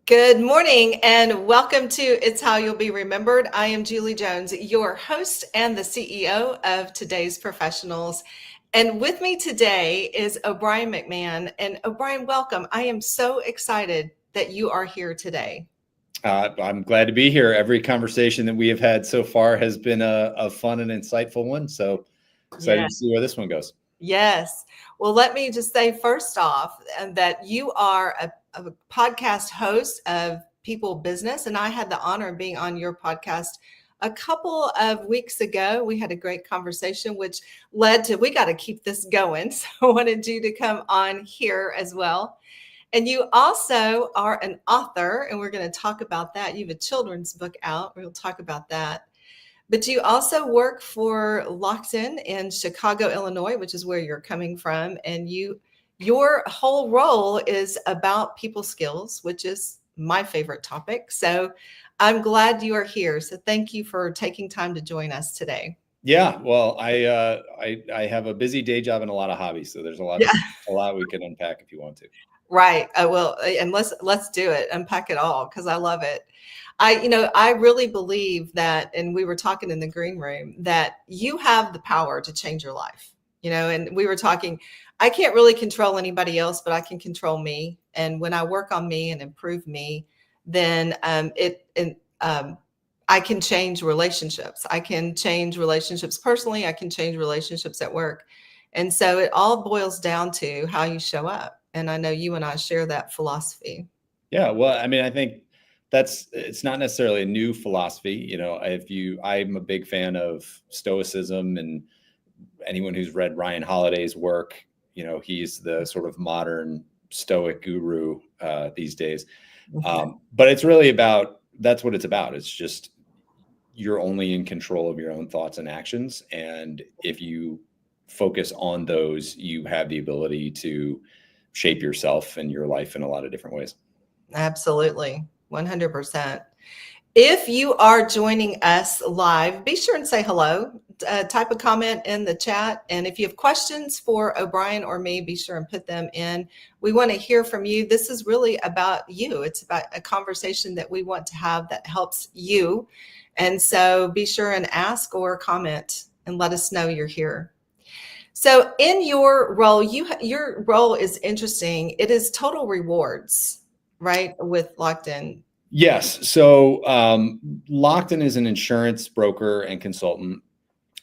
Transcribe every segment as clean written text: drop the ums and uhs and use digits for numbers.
Good morning and welcome to It's How You'll Be Remembered. I am Julie Jones, your host and the CEO of Today's Professionals. And with me today is O'Brien McMahon. And O'Brien, welcome. I am so excited that you are here today. I'm glad to be here. Every conversation that we have had so far has been a fun and insightful one. So excited to see where this one goes. Yes. Well, let me just say first off that you are a podcast host of People Business, and I had the honor of being on your podcast a couple of weeks ago. We had a great conversation, which led to, we got to keep this going. So I wanted you to come on here as well. And you also are an author, and we're going to talk about that. You have a children's book out. We'll talk about that. But you also work for Lockton in Chicago, Illinois, which is where you're coming from. And your whole role is about people skills, which is my favorite topic. So I'm glad you are here. So thank you for taking time to join us today. Yeah, well, I have a busy day job and a lot of hobbies, so there's a lot we can unpack if you want to. Right. Well, and let's do it. Unpack it all because I love it. I really believe that, and we were talking in the green room, that you have the power to change your life, and we were talking, I can't really control anybody else, but I can control me. And when I work on me and improve me, then I can change relationships. I can change relationships personally. I can change relationships at work. And so it all boils down to how you show up. And I know you and I share that philosophy. Yeah, well, I mean, I think it's not necessarily a new philosophy. I'm a big fan of Stoicism, and anyone who's read Ryan Holiday's work, he's the sort of modern Stoic guru these days. But it's really that's what it's about. It's just, you're only in control of your own thoughts and actions. And if you focus on those, you have the ability to shape yourself and your life in a lot of different ways. Absolutely. 100%. If you are joining us live, be sure and say hello, type a comment in the chat. And if you have questions for O'Brien or me, be sure and put them in. We want to hear from you. This is really about you. It's about a conversation that we want to have that helps you. And so be sure and ask or comment and let us know you're here. So in your role, your role is interesting. It is total rewards, right? With Lockton. Yes. So Lockton is an insurance broker and consultant.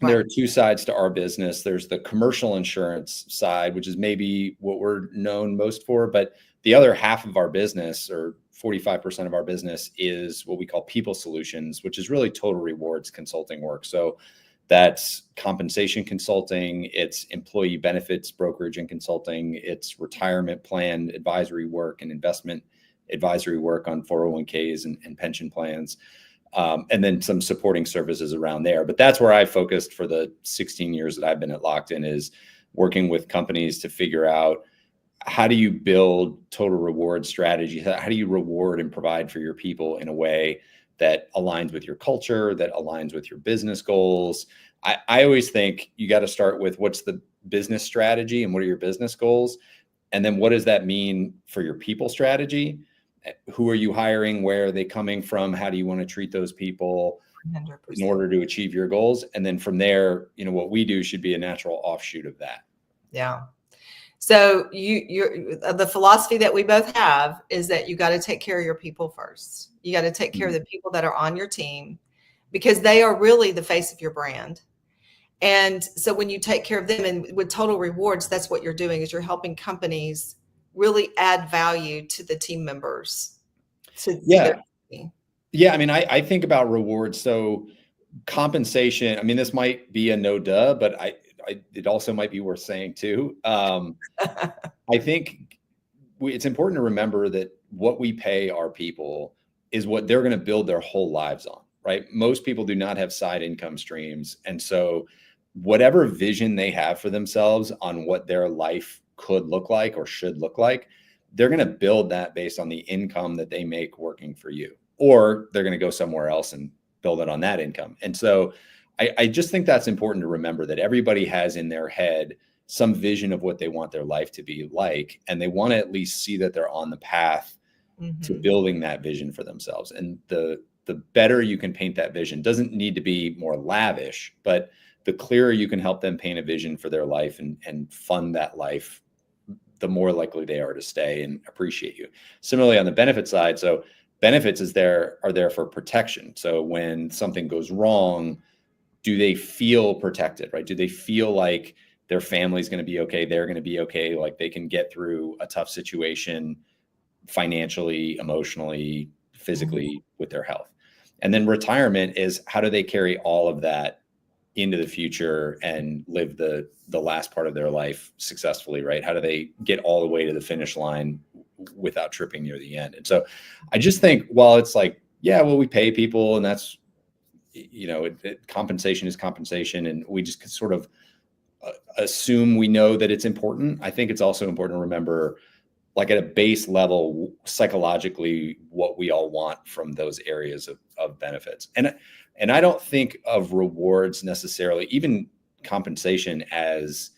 Right. There are two sides to our business. There's the commercial insurance side, which is maybe what we're known most for. But the other half of our business, or 45% of our business, is what we call people solutions, which is really total rewards consulting work. So that's compensation consulting, it's employee benefits brokerage and consulting, it's retirement plan advisory work and investment advisory work on 401ks and pension plans, and then some supporting services around there. But that's where I focused for the 16 years that I've been at Lockton, is working with companies to figure out, how do you build total reward strategies? How do you reward and provide for your people in a way that aligns with your culture, that aligns with your business goals? I always think you got to start with, what's the business strategy and what are your business goals? And then what does that mean for your people strategy? Who are you hiring? Where are they coming from? How do you want to treat those people 100%. In order to achieve your goals? And then from there, what we do should be a natural offshoot of that. Yeah. So the philosophy that we both have is that you got to take care of your people first. You got to take care of the people that are on your team, because they are really the face of your brand. And so when you take care of them, and with total rewards, that's what you're doing, is you're helping companies really add value to the team members. Yeah. I mean, I think about rewards. So compensation, I mean, this might be a no duh, but it also might be worth saying too. I think it's important to remember that what we pay our people is what they're going to build their whole lives on, right? Most people do not have side income streams. And so whatever vision they have for themselves on what their life could look like or should look like, they're going to build that based on the income that they make working for you, or they're going to go somewhere else and build it on that income. And so I just think that's important to remember, that everybody has in their head some vision of what they want their life to be like, and they want to at least see that they're on the path to Mhm. building that vision for themselves. And the better you can paint that vision, doesn't need to be more lavish, but the clearer you can help them paint a vision for their life and fund that life, the more likely they are to stay and appreciate you. Similarly, on the benefit side, so benefits are there for protection. So when something goes wrong, do they feel protected, right? Do they feel like their family's going to be okay? They're going to be okay. Like they can get through a tough situation financially, emotionally, physically, with their health. And then retirement is, how do they carry all of that into the future and live the last part of their life successfully, right? How do they get all the way to the finish line without tripping near the end? And so I just think, while it's like, yeah, well, we pay people and that's, compensation is compensation, and we just sort of assume we know that it's important. I think it's also important to remember, like at a base level, psychologically, what we all want from those areas of benefits. And I don't think of rewards necessarily, even compensation, as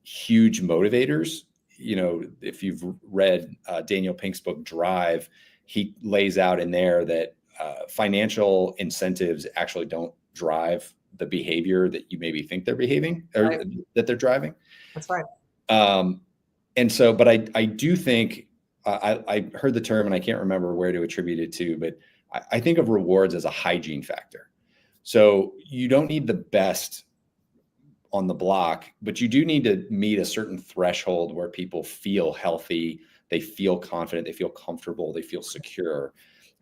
huge motivators. If you've read Daniel Pink's book, Drive, he lays out in there that financial incentives actually don't drive the behavior that you maybe think they're behaving, or Right. that they're driving. That's right. And so, but I do think, I heard the term and I can't remember where to attribute it to, but I think of rewards as a hygiene factor. So you don't need the best on the block, but you do need to meet a certain threshold where people feel healthy, they feel confident, they feel comfortable, they feel secure.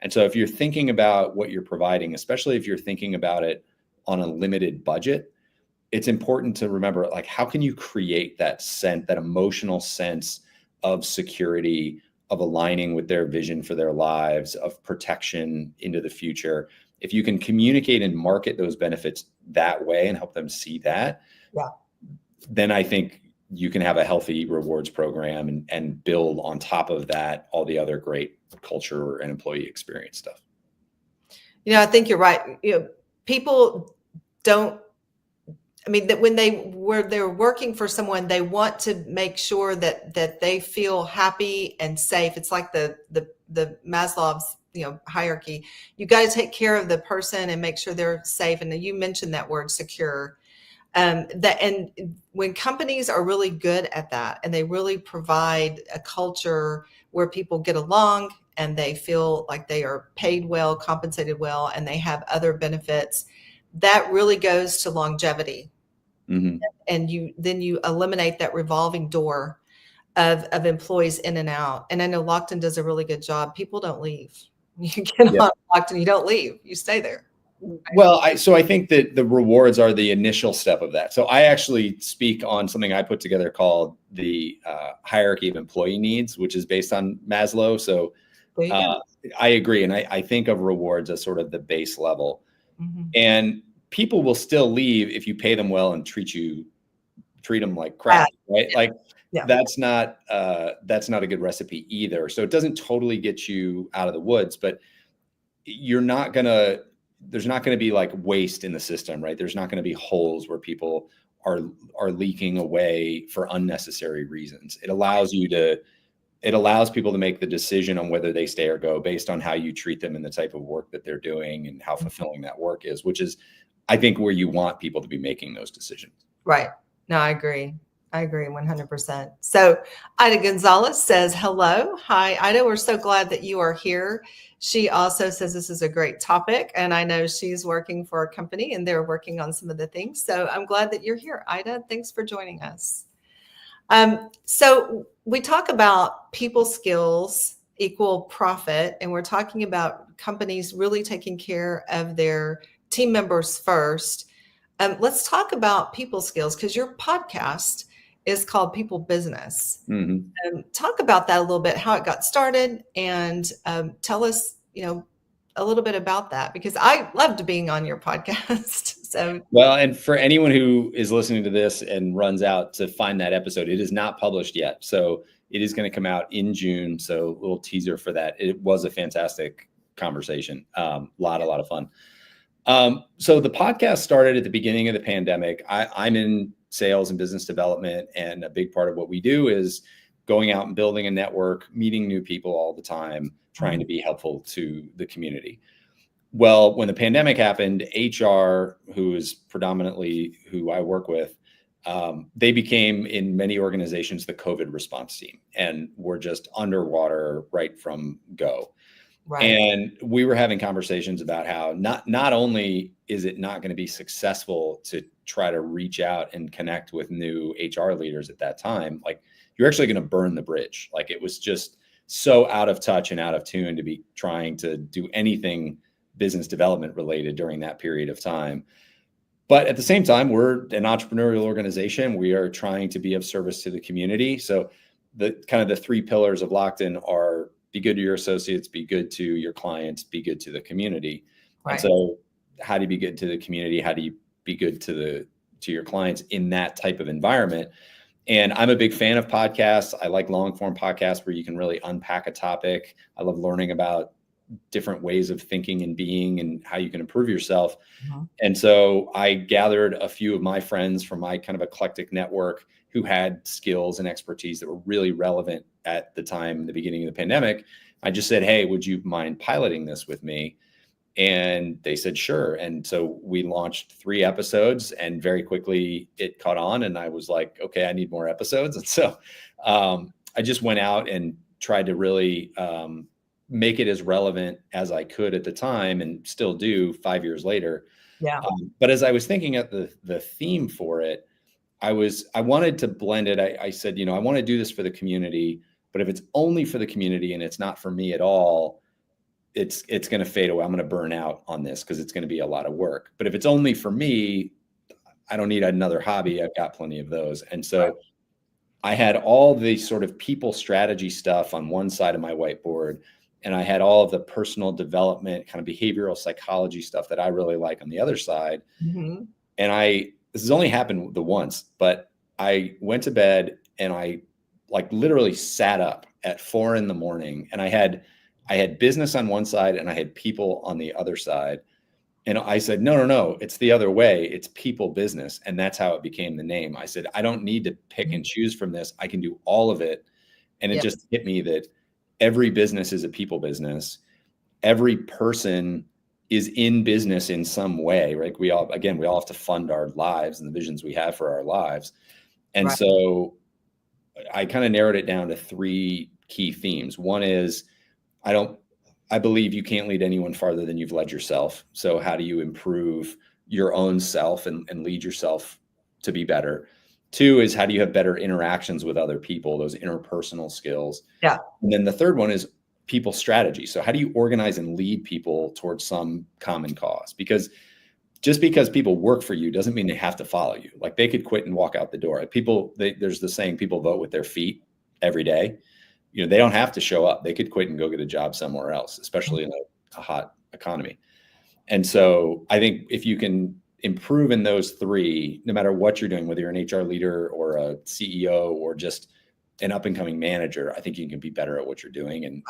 And so if you're thinking about what you're providing, especially if you're thinking about it on a limited budget, it's important to remember, like, how can you create that sense, that emotional sense of security, of aligning with their vision for their lives, of protection into the future? If you can communicate and market those benefits that way and help them see that, Yeah. then I think you can have a healthy rewards program and build on top of that all the other great culture and employee experience stuff. I think you're right. People don't, I mean, that when they're working for someone, they want to make sure that they feel happy and safe. It's like the Maslow's, hierarchy. You got to take care of the person and make sure they're safe. And you mentioned that word, secure. And when companies are really good at that, and they really provide a culture where people get along and they feel like they are paid well, compensated well, and they have other benefits, that really goes to longevity. Mm-hmm. And you eliminate that revolving door of employees in and out. And I know Lockton does a really good job. People don't leave. You get on Lockton, you don't leave. You stay there. Well, I think that the rewards are the initial step of that. So I actually speak on something I put together called the hierarchy of employee needs, which is based on Maslow. So There you go. I agree. And I think of rewards as sort of the base level. Mhm. And people will still leave if you pay them well and treat them like crap, right? Yeah. Like Yeah. that's not a good recipe either. So it doesn't totally get you out of the woods, but there's not going to be like waste in the system, right? There's not going to be holes where people are leaking away for unnecessary reasons. It allows people to make the decision on whether they stay or go based on how you treat them and the type of work that they're doing and how fulfilling that work is, which is, I think, where you want people to be making those decisions. Right. No, I agree. 100%. So Ida Gonzalez says, hello. Hi, Ida. We're so glad that you are here. She also says this is a great topic. And I know she's working for a company and they're working on some of the things. So I'm glad that you're here, Ida. Thanks for joining us. So we talk about people skills equal profit, and we're talking about companies really taking care of their team members first. Let's talk about people skills, because your podcast is called People Business. Mm-hmm. Talk about that a little bit, how it got started, and tell us, a little bit about that, because I loved being on your podcast. So, well, and for anyone who is listening to this and runs out to find that episode, it is not published yet. So it is going to come out in June. So a little teaser for that. It was a fantastic conversation. A lot of fun. So the podcast started at the beginning of the pandemic. I'm in sales and business development, and a big part of what we do is going out and building a network, meeting new people all the time, trying to be helpful to the community. Well, when the pandemic happened, HR, who is predominantly who I work with, they became, in many organizations, the COVID response team, and were just underwater right from go. Right. And we were having conversations about how not only is it not going to be successful to try to reach out and connect with new HR leaders at that time, like you're actually going to burn the bridge. Like it was just so out of touch and out of tune to be trying to do anything business development related during that period of time. But at the same time, we're an entrepreneurial organization. We are trying to be of service to the community. So the kind of the three pillars of Lockton are: be good to your associates, be good to your clients, be good to the community. Right. And so how do you be good to the community? How do you be good to your clients in that type of environment? And I'm a big fan of podcasts. I like long form podcasts where you can really unpack a topic. I love learning about different ways of thinking and being and how you can improve yourself. And so I gathered a few of my friends from my kind of eclectic network who had skills and expertise that were really relevant at the time, the beginning of the pandemic. I just said, hey, would you mind piloting this with me? And they said, sure. And so we launched 3 episodes, and very quickly it caught on. And I was like, okay, I need more episodes. And so I just went out and tried to really make it as relevant as I could at the time, and still do 5 years later. Yeah. But as I was thinking at the theme for it, I wanted to blend it. I said, I want to do this for the community, but if it's only for the community and it's not for me at all, it's going to fade away. I'm going to burn out on this because it's going to be a lot of work. But if it's only for me, I don't need another hobby. I've got plenty of those. And so I had all the sort of people strategy stuff on one side of my whiteboard, and I had all of the personal development, kind of behavioral psychology stuff that I really like on the other side. And this has only happened the once, but I went to bed and I like literally sat up at 4 a.m, and I had business on one side and I had people on the other side. And I said, no, it's the other way. It's people business. And that's how it became the name. I said, I don't need to pick and choose from this. I can do all of it. And it just hit me that every business is a people business. Every person is in business in some way, right? We all have to fund our lives and the visions we have for our lives. And so I kind of narrowed it down to 3 key themes. One is, I believe you can't lead anyone farther than you've led yourself. So how do you improve your own self and lead yourself to be better? 2 is, how do you have better interactions with other people, those interpersonal skills? Yeah. And then the 3rd one is people strategy. So how do you organize and lead people towards some common cause? Because just because people work for you doesn't mean they have to follow you. Like they could quit and walk out the door. There's the saying, people vote with their feet every day. They don't have to show up. They could quit and go get a job somewhere else, especially in a hot economy. And so I think if you can improve in those 3, no matter what you're doing, whether you're an HR leader or a CEO or just an up and coming manager, I think you can be better at what you're doing. And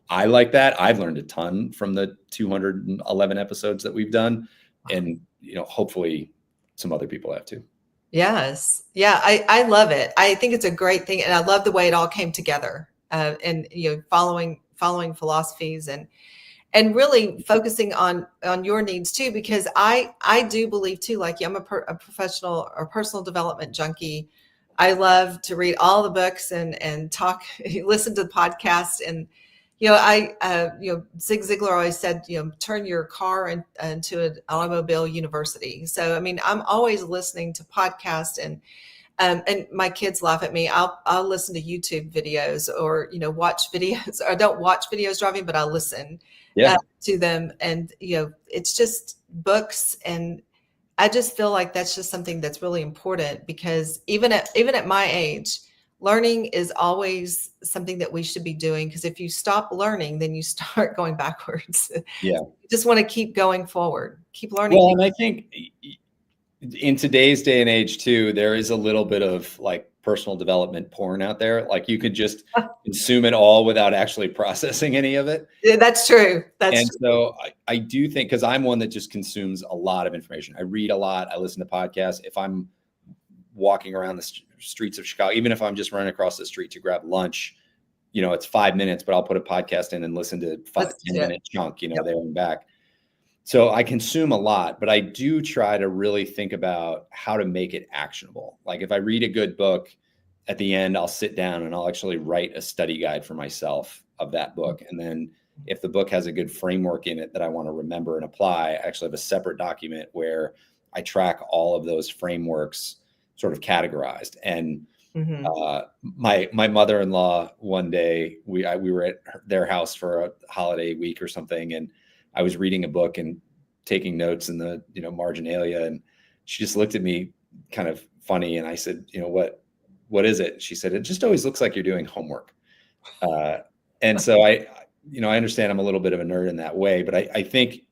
I like that. I've learned a ton from the 211 episodes that we've done. And, hopefully some other people have too. Yes. Yeah. I love it. I think it's a great thing. And I love the way it all came together, and, following philosophies and really focusing on your needs too, because I do believe too, like I'm a professional or personal development junkie. I love to read all the books and talk, listen to the podcast. And, Zig Ziglar always said, turn your car into an automobile university. So, I mean, I'm always listening to podcasts, and my kids laugh at me. I'll listen to YouTube videos or, watch videos. I don't watch videos driving, but I listen to them. And, it's just books. And I just feel like that's just something that's really important, because even at my age, learning is always something that we should be doing, because if you stop learning, then you start going backwards. Yeah. You just want to keep going forward, keep learning. Well, and I think in today's day and age too, there is a little bit of like personal development porn out there. Like you could just consume it all without actually processing any of it. Yeah, that's true. So I do think, because I'm one that just consumes a lot of information. I read a lot. I listen to podcasts. If I'm walking around streets of Chicago, even if I'm just running across the street to grab lunch, it's 5 minutes, but I'll put a podcast in and listen to 5-10 minute chunk, there and back. So I consume a lot, but I do try to really think about how to make it actionable. Like if I read a good book, at the end, I'll sit down and I'll actually write a study guide for myself of that book. And then if the book has a good framework in it that I want to remember and apply, I actually have a separate document where I track all of those frameworks sort of categorized. And my mother-in-law, one day we were at their house for a holiday week or something, and I was reading a book and taking notes in the marginalia, and she just looked at me kind of funny, and I said, what is it? She said, it just always looks like you're doing homework. And so I understand I'm a little bit of a nerd in that way, but I think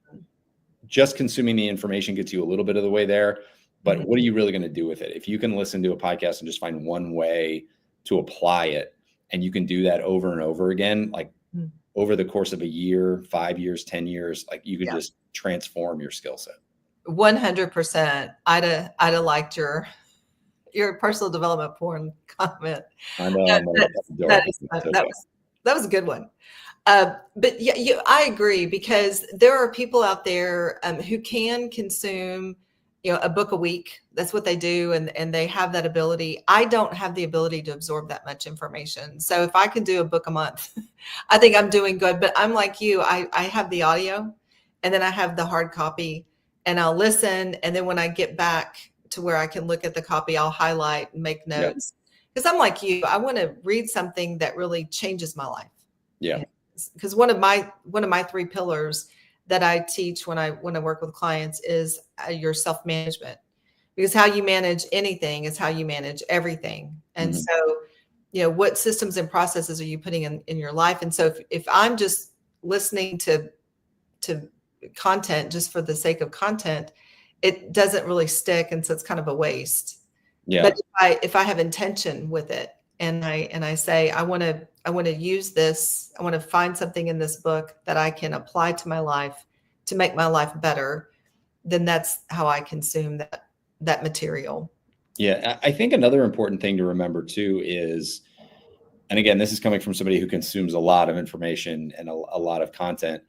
just consuming the information gets you a little bit of the way there. But what are you really going to do with it? If you can listen to a podcast and just find one way to apply it, and you can do that over and over again, like over the course of a year, 5 years, 10 years, like you can just transform your skill set. 100%. I'd have liked your personal development porn comment. I know. That was a good one. But yeah, I agree, because there are people out there who can consume, a book a week. That's what they do. And they have that ability. I don't have the ability to absorb that much information. So if I can do a book a month, I think I'm doing good. But I'm like you, I have the audio, and then I have the hard copy, and I'll listen. And then when I get back to where I can look at the copy, I'll highlight and make notes. Because I'm like you, I want to read something that really changes my life. Yeah. Because one of my 3 pillars that I teach when I work with clients is your self-management, because how you manage anything is how you manage everything. And so, what systems and processes are you putting in your life? And so if I'm just listening to content just for the sake of content, it doesn't really stick. And so it's kind of a waste. Yeah. But if I have intention with it, and I say, I want to use this, I want to find something in this book that I can apply to my life to make my life better, then that's how I consume that material. Yeah. I think another important thing to remember too is, and again, this is coming from somebody who consumes a lot of information and a lot of content.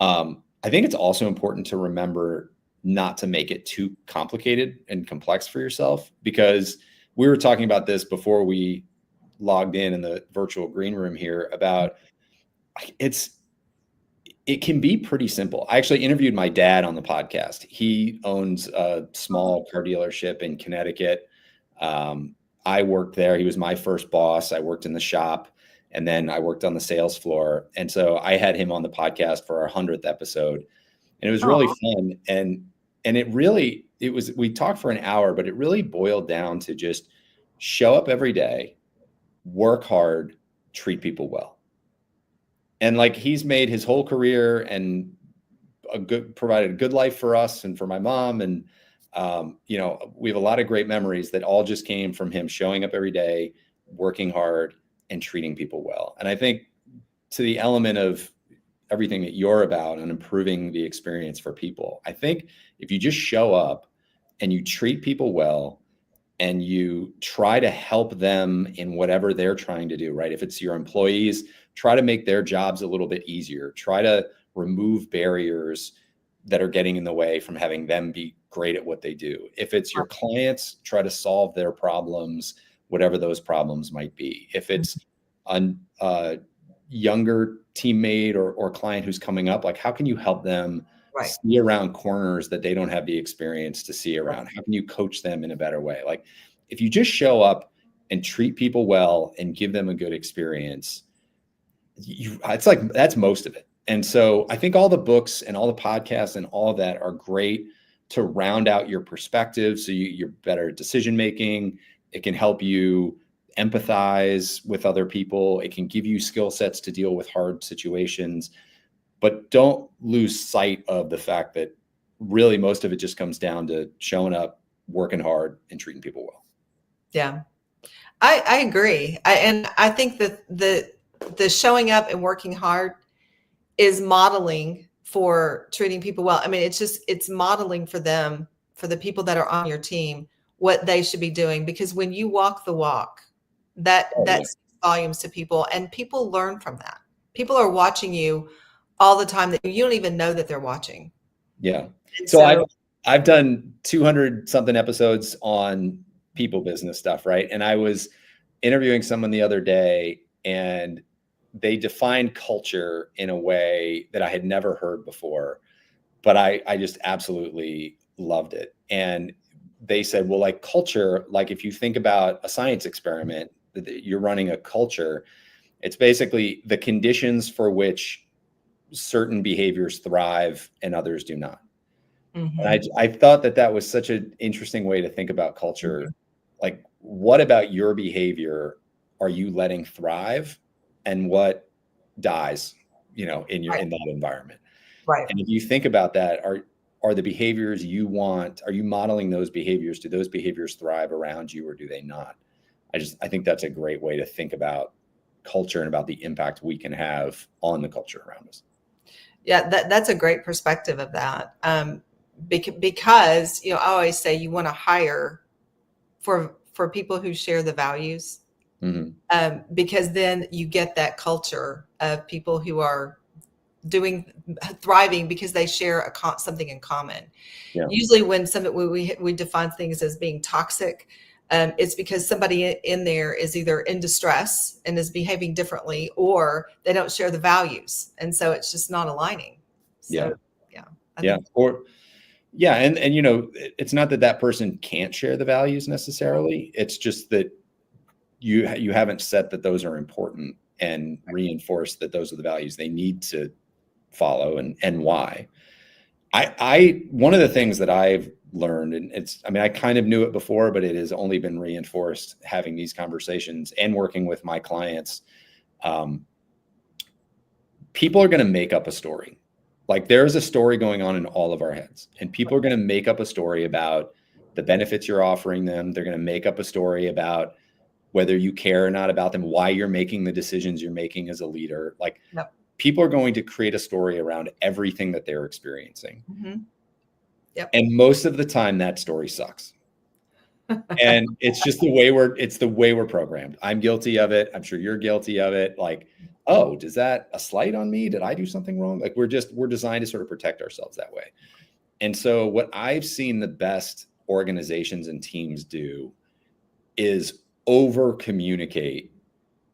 I think it's also important to remember not to make it too complicated and complex for yourself, because we were talking about this before we logged in the virtual green room here about it can be pretty simple. I actually interviewed my dad on the podcast. He owns a small car dealership in Connecticut. I worked there. He was my first boss. I worked in the shop, and then I worked on the sales floor. And so I had him on the podcast for our 100th episode, and it was really fun. And we talked for an hour, but it really boiled down to just show up every day, work hard, treat people well. And like, he's made his whole career and provided a good life for us and for my mom. And, we have a lot of great memories that all just came from him showing up every day, working hard, and treating people well. And I think to the element of everything that you're about and improving the experience for people, I think if you just show up and you treat people well, and you try to help them in whatever they're trying to do, right? If it's your employees, try to make their jobs a little bit easier. Try to remove barriers that are getting in the way from having them be great at what they do. If it's your clients, try to solve their problems, whatever those problems might be. If it's a younger teammate or client who's coming up, like, how can you help them see around corners that they don't have the experience to see around? How can you coach them in a better way? Like, if you just show up and treat people well and give them a good experience, it's like, that's most of it. And so I think all the books and all the podcasts and all of that are great to round out your perspective. So you're better at decision making. It can help you empathize with other people. It can give you skill sets to deal with hard situations. But don't lose sight of the fact that really most of it just comes down to showing up, working hard, and treating people well. Yeah, I agree. And I think that the showing up and working hard is modeling for treating people well. I mean, it's modeling for them, for the people that are on your team, what they should be doing, because when you walk the walk, that speaks volumes to people, and people learn from that. People are watching you all the time that you don't even know that they're watching. Yeah. And So I've done 200 something episodes on people business stuff, right? And I was interviewing someone the other day, and they defined culture in a way that I had never heard before, but I just absolutely loved it. And they said, well, like culture, like if you think about a science experiment, you're running a culture, it's basically the conditions for which certain behaviors thrive and others do not. And I thought that was such an interesting way to think about culture. Like, what about your behavior are you letting thrive, and what dies, in that environment? Right. And if you think about that, are the behaviors you want, are you modeling those behaviors? Do those behaviors thrive around you, or do they not? I think that's a great way to think about culture and about the impact we can have on the culture around us. Yeah, that's a great perspective of that. Because, I always say you want to hire for people who share the values, because then you get that culture of people who are thriving because they share something in common. Yeah. Usually when we define things as being toxic, it's because somebody in there is either in distress and is behaving differently, or they don't share the values. And so it's just not aligning. So, and it's not that person can't share the values necessarily. It's just that you haven't set that those are important and reinforced that those are the values they need to follow and why. One of the things that I've learned, and I kind of knew it before, but it has only been reinforced having these conversations and working with my clients. People are going to make up a story. Like, there's a story going on in all of our heads, and people are going to make up a story about the benefits you're offering them. They're going to make up a story about whether you care or not about them, why you're making the decisions you're making as a leader. Like, people are going to create a story around everything that they're experiencing. And most of the time that story sucks. And it's just the way we're programmed. I'm guilty of it. I'm sure you're guilty of it. Like, oh, does that a slight on me? Did I do something wrong? Like, we're designed to sort of protect ourselves that way. And so what I've seen the best organizations and teams do is over communicate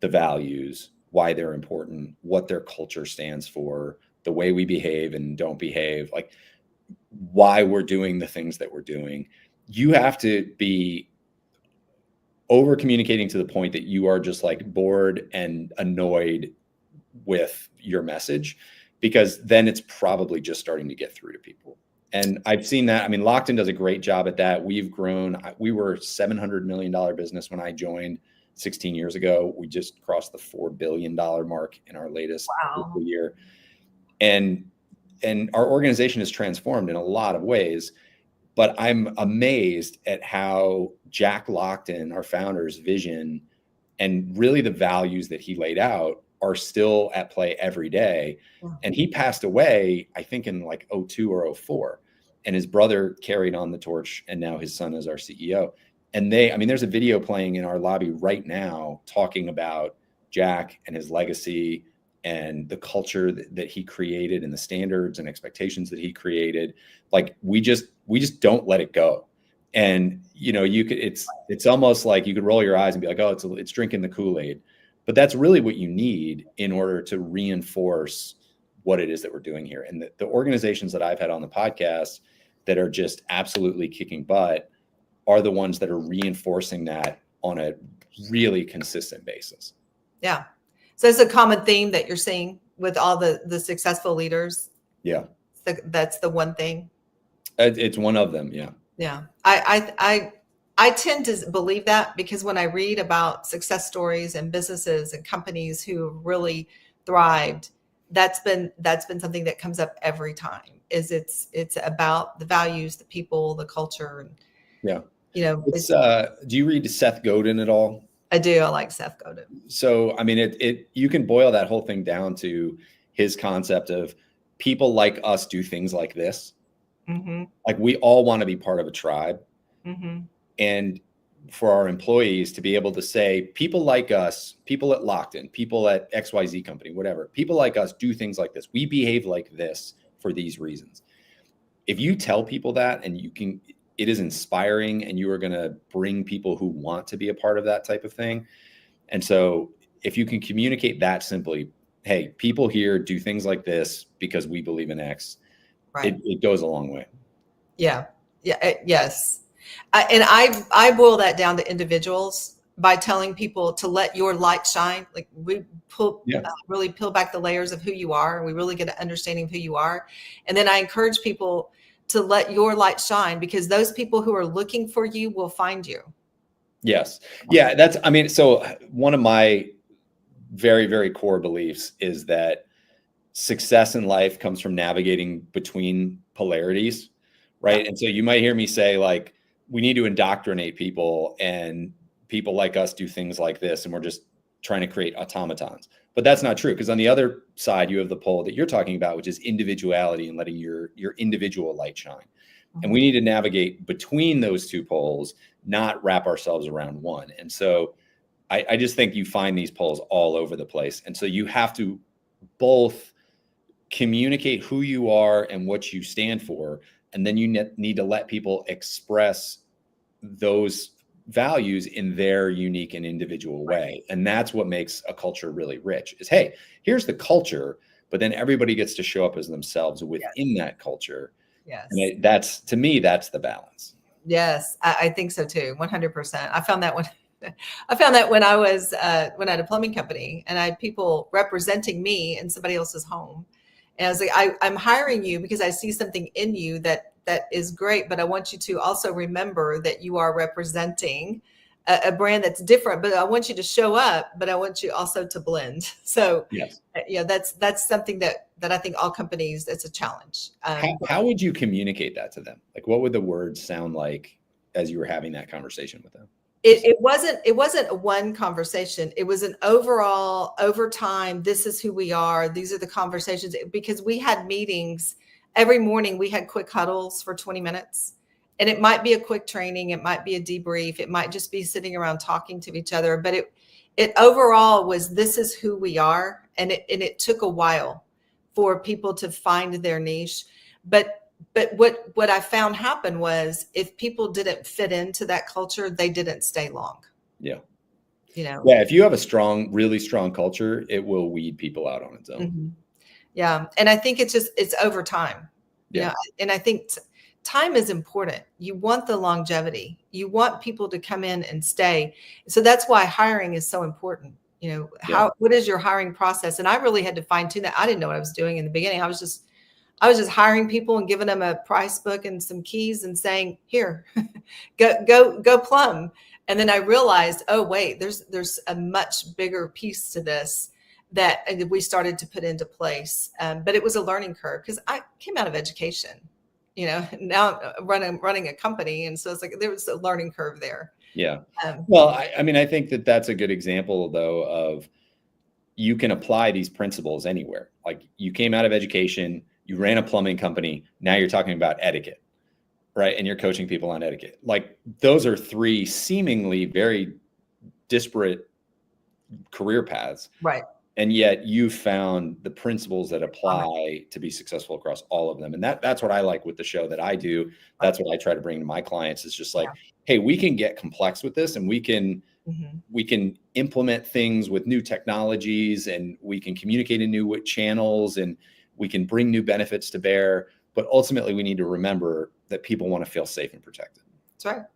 the values, why they're important, what their culture stands for, the way we behave and don't behave, like why we're doing the things that we're doing. You have to be over communicating to the point that you are just like bored and annoyed with your message, because then it's probably just starting to get through to people. And I've seen that. Lockton does a great job at that. We've grown. We were a $700 million business when I joined 16 years ago. We just crossed the $4 billion mark in our latest fiscal year. And our organization has transformed in a lot of ways. But I'm amazed at how Jack Lockton, our founder's vision, and really the values that he laid out are still at play every day. And he passed away, I think, in like 2002 or 2004. And his brother carried on the torch, and now his son is our CEO. And there's a video playing in our lobby right now talking about Jack and his legacy and the culture that he created and the standards and expectations that he created. Like, we just don't let it go. And, it's almost like you could roll your eyes and be like, oh, it's drinking the Kool-Aid. But that's really what you need in order to reinforce what it is that we're doing here. And the organizations that I've had on the podcast that are just absolutely kicking butt are the ones that are reinforcing that on a really consistent basis. Yeah. So it's a common theme that you're seeing with all the successful leaders. Yeah. That's the one thing. It's one of them. Yeah. Yeah. I tend to believe that, because when I read about success stories and businesses and companies who really thrived, that's been something that comes up every time. It's about the values, the people, the culture. And, yeah. Do you read Seth Godin at all? I do. I like Seth Godin. So, you can boil that whole thing down to his concept of people like us do things like this. Like, we all want to be part of a tribe. And for our employees to be able to say, people like us, people at Lockton, people at XYZ company, whatever, people like us do things like this. We behave like this for these reasons. If you tell people that, and it is inspiring, and you are going to bring people who want to be a part of that type of thing. And so if you can communicate that simply, hey, people here do things like this because we believe in X, Right. it goes a long way. Yeah. Yes. And I boil that down to individuals by telling people to let your light shine. Like we really peel back the layers of who you are. We really get an understanding of who you are. And then I encourage people to let your light shine, because those people who are looking for you will find you. Yes. Yeah. So one of my very, very core beliefs is that success in life comes from navigating between polarities. Right. And so you might hear me say, like, we need to indoctrinate people, and people like us do things like this, and we're just trying to create automatons. But that's not true, because on the other side, you have the pole that you're talking about, which is individuality and letting your individual light shine. Mm-hmm. And we need to navigate between those two poles, not wrap ourselves around one. And so I just think you find these poles all over the place. And so you have to both communicate who you are and what you stand for, and then you need to let people express those values in their unique and individual way. And that's what makes a culture really rich, is, hey, here's the culture, but then everybody gets to show up as themselves within that culture. Yes. And that's, to me, that's the balance. Yes, I think so too. 100%. I found that when I was, when I had a plumbing company, and I had people representing me in somebody else's home. And I was like, I'm hiring you because I see something in you that is great, but I want you to also remember that you are representing a brand that's different, but I want you to show up, but I want you also to blend. So, yes. That's something that I think all companies, it's a challenge. How would you communicate that to them? Like, what would the words sound like as you were having that conversation with them? It wasn't a one conversation. It was an overall, over time, this is who we are. These are the conversations, because we had meetings every morning. We had quick huddles for 20 minutes, and it might be a quick training. It might be a debrief. It might just be sitting around talking to each other. But it overall was, this is who we are. And it took a while for people to find their niche. But what I found happened was, if people didn't fit into that culture, they didn't stay long. Yeah. Yeah. If you have a really strong culture, it will weed people out on its own. Mm-hmm. Yeah. And I think it's over time. Yeah. And I think time is important. You want the longevity. You want people to come in and stay. So that's why hiring is so important. What is your hiring process? And I really had to fine tune that. I didn't know what I was doing in the beginning. I was just hiring people and giving them a price book and some keys and saying, here, go plumb. And then I realized, oh, wait, there's a much bigger piece to this that we started to put into place. But it was a learning curve, because I came out of education, now running a company. And so it's like, there was a learning curve there. Yeah. Well, I think that's a good example, though, of, you can apply these principles anywhere. Like, you came out of education, you ran a plumbing company. Now you're talking about etiquette, right? And you're coaching people on etiquette. Like, those are three seemingly very disparate career paths. Right. And yet you found the principles that apply to be successful across all of them. And that's what I like with the show that I do. That's what I try to bring to my clients, is just like, hey, we can get complex with this, and we can implement things with new technologies, and we can communicate in new channels, and we can bring new benefits to bear. But ultimately, we need to remember that people want to feel safe and protected. That's right.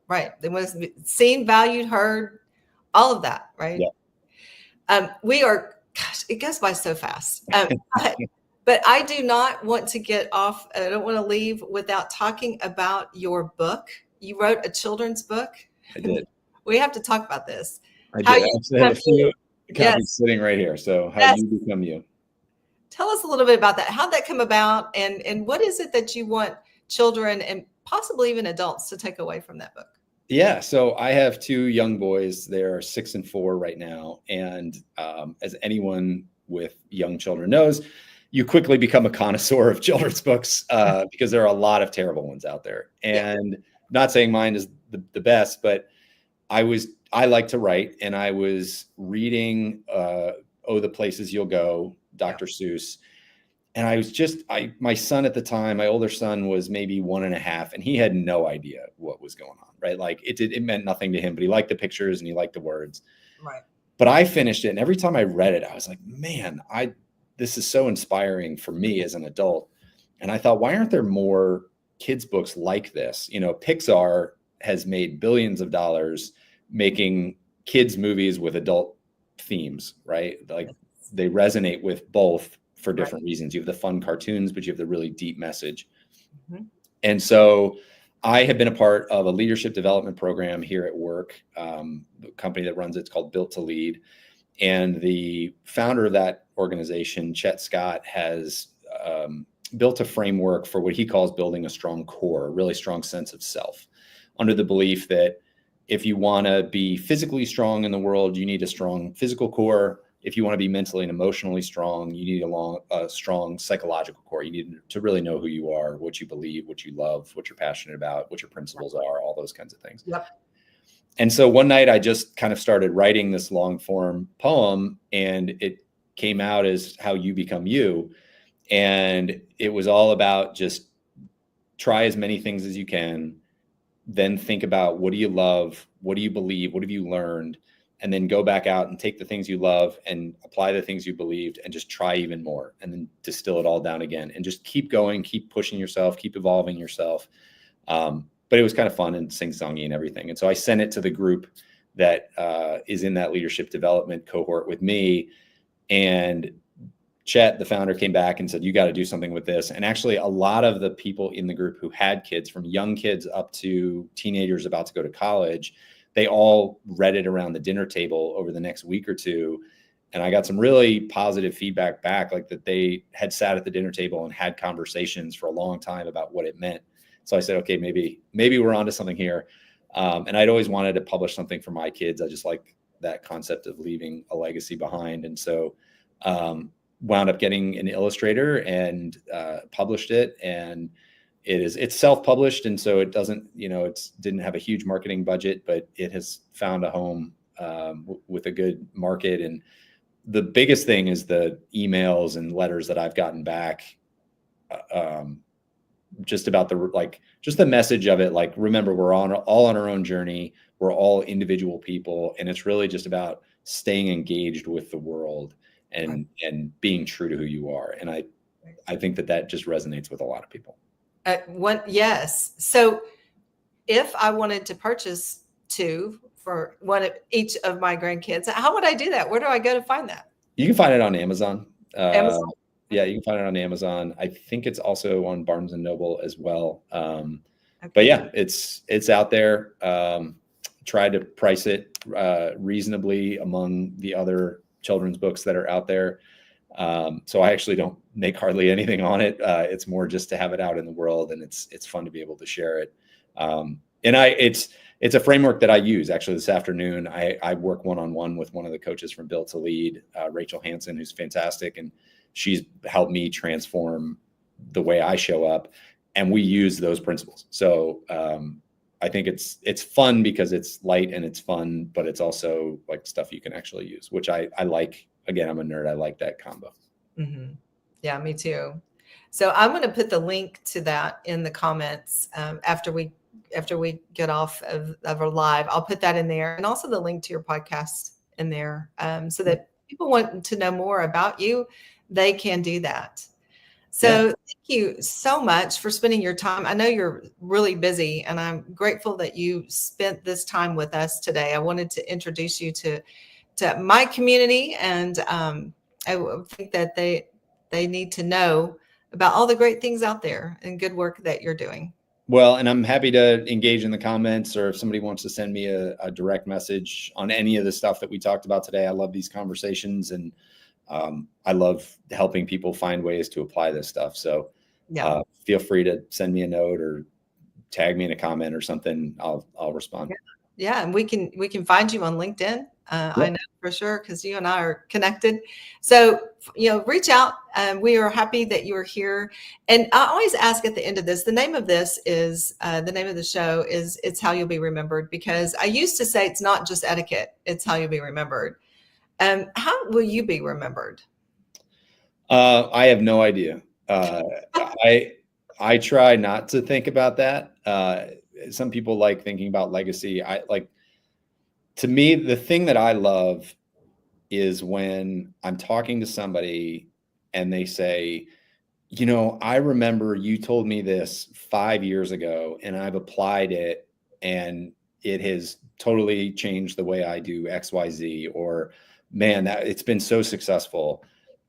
Right. They want to be seen, valued, heard, all of that. Right. Yeah. It goes by so fast. But I do not want to get off. I don't want to leave without talking about your book. You wrote a children's book. I did. We have to talk about this. I did. I actually have a few copies sitting right here. So how you become you. Tell us a little bit about that. How'd that come about? And what is it that you want children and possibly even adults to take away from that book? Yeah. So I have two young boys. They're 6 and 4 right now. And as anyone with young children knows, you quickly become a connoisseur of children's books because there are a lot of terrible ones out there. And not saying mine is the best, but I like to write, and I was reading Oh, the Places You'll Go, Dr. Seuss. And I was my son at the time, my older son was maybe 1.5, and he had no idea what was going on, right? Like it meant nothing to him, but he liked the pictures and he liked the words. Right. But I finished it, and every time I read it, I was like, man, this is so inspiring for me as an adult. And I thought, why aren't there more kids' books like this? Pixar has made billions of dollars making kids' movies with adult themes, right? Like they resonate with both for different reasons. You have the fun cartoons, but you have the really deep message. Mm-hmm. And so I have been a part of a leadership development program here at work. The company that runs it's called Built to Lead. And the founder of that organization, Chet Scott, has built a framework for what he calls building a strong core, a really strong sense of self, under the belief that if you want to be physically strong in the world, you need a strong physical core. If you want to be mentally and emotionally strong, you need a strong psychological core. You need to really know who you are, what you believe, what you love, what you're passionate about, what your principles are, all those kinds of things. Yep. And so one night I just kind of started writing this long form poem, and it came out as How You Become You. And it was all about just try as many things as you can, then think about what do you love, what do you believe, what have you learned, and then go back out and take the things you love and apply the things you believed and just try even more, and then distill it all down again and just keep going, keep pushing yourself, keep evolving yourself. But it was kind of fun and sing-songy and everything. And so I sent it to the group that is in that leadership development cohort with me. And Chet, the founder, came back and said, you got to do something with this. And actually, a lot of the people in the group who had kids, from young kids up to teenagers about to go to college, they all read it around the dinner table over the next week or two. And I got some really positive feedback back, like that they had sat at the dinner table and had conversations for a long time about what it meant. So I said, okay, maybe we're onto something here. And I'd always wanted to publish something for my kids. I just like that concept of leaving a legacy behind. And so wound up getting an illustrator and published it. And it's self-published. And so it doesn't, didn't have a huge marketing budget, but it has found a home with a good market. And the biggest thing is the emails and letters that I've gotten back just about just the message of it. Like, remember, we're all on our own journey. We're all individual people. And it's really just about staying engaged with the world and being true to who you are. And I think that just resonates with a lot of people. Yes. So if I wanted to purchase two for one of each of my grandkids, how would I do that? Where do I go to find that? You can find it on Amazon. Amazon? Yeah, you can find it on Amazon. I think it's also on Barnes and Noble as well. But yeah, it's out there. Try to price it reasonably among the other children's books that are out there. So I actually don't make hardly anything on it. It's more just to have it out in the world, and it's fun to be able to share it. And it's a framework that I use. Actually, this afternoon, I work one-on-one with one of the coaches from Built to Lead, Rachel Hansen, who's fantastic. And she's helped me transform the way I show up. And we use those principles. So I think it's fun because it's light and it's fun, but it's also like stuff you can actually use, which I like. Again, I'm a nerd. I like that combo. Mm-hmm. Yeah, me too. So I'm going to put the link to that in the comments after we get off of our live. I'll put that in there, and also the link to your podcast in there, so that people want to know more about you, they can do that. So Thank you so much for spending your time. I know you're really busy, and I'm grateful that you spent this time with us today. I wanted to introduce you to my community, and I think that they need to know about all the great things out there and good work that you're doing. Well, and I'm happy to engage in the comments, or if somebody wants to send me a direct message on any of the stuff that we talked about today. I love these conversations, and I love helping people find ways to apply this stuff. So feel free to send me a note or tag me in a comment or something. I'll respond. Yeah, and we can find you on LinkedIn. I Yep. know for sure because you and I are connected. So reach out. We are happy that you are here. And I always ask at the end of this. The name of this is the name of the show is "It's How You'll Be Remembered," because I used to say it's not just etiquette; it's how you'll be remembered. How will you be remembered? I have no idea. I try not to think about that. Some people like thinking about legacy. To me, the thing that I love is when I'm talking to somebody and they say, I remember you told me this 5 years ago and I've applied it and it has totally changed the way I do XYZ, or man, that it's been so successful.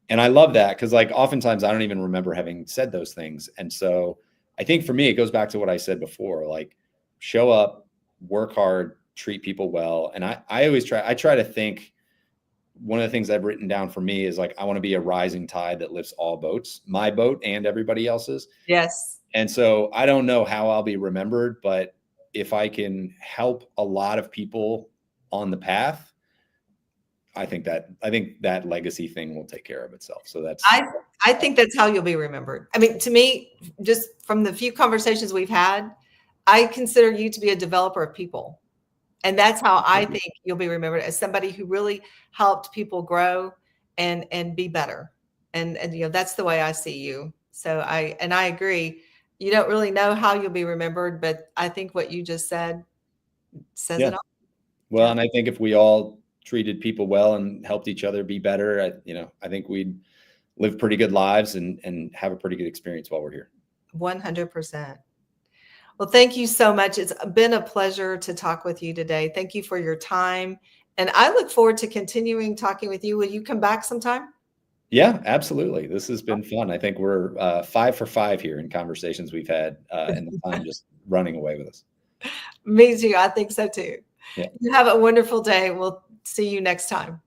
And I love that because like oftentimes I don't even remember having said those things. And so I think for me, it goes back to what I said before, like show up, work hard, treat people well. And I try to think, one of the things I've written down for me is like, I want to be a rising tide that lifts all boats, my boat and everybody else's. Yes. And so I don't know how I'll be remembered, but if I can help a lot of people on the path, I think that legacy thing will take care of itself. So I think that's how you'll be remembered. I mean, to me, just from the few conversations we've had, I consider you to be a developer of people. And that's how I think you'll be remembered, as somebody who really helped people grow and be better. And that's the way I see you. So I agree. You don't really know how you'll be remembered, but I think what you just said says yeah. it all. Well, Yeah. and I think if we all treated people well and helped each other be better, I think we'd live pretty good lives and have a pretty good experience while we're here. 100%. Well, thank you so much. It's been a pleasure to talk with you today. Thank you for your time. And I look forward to continuing talking with you. Will you come back sometime? Yeah, absolutely. This has been fun. I think we're 5 for 5 here in conversations we've had, and the time just running away with us. Me too. I think so too. Yeah. You have a wonderful day. We'll see you next time.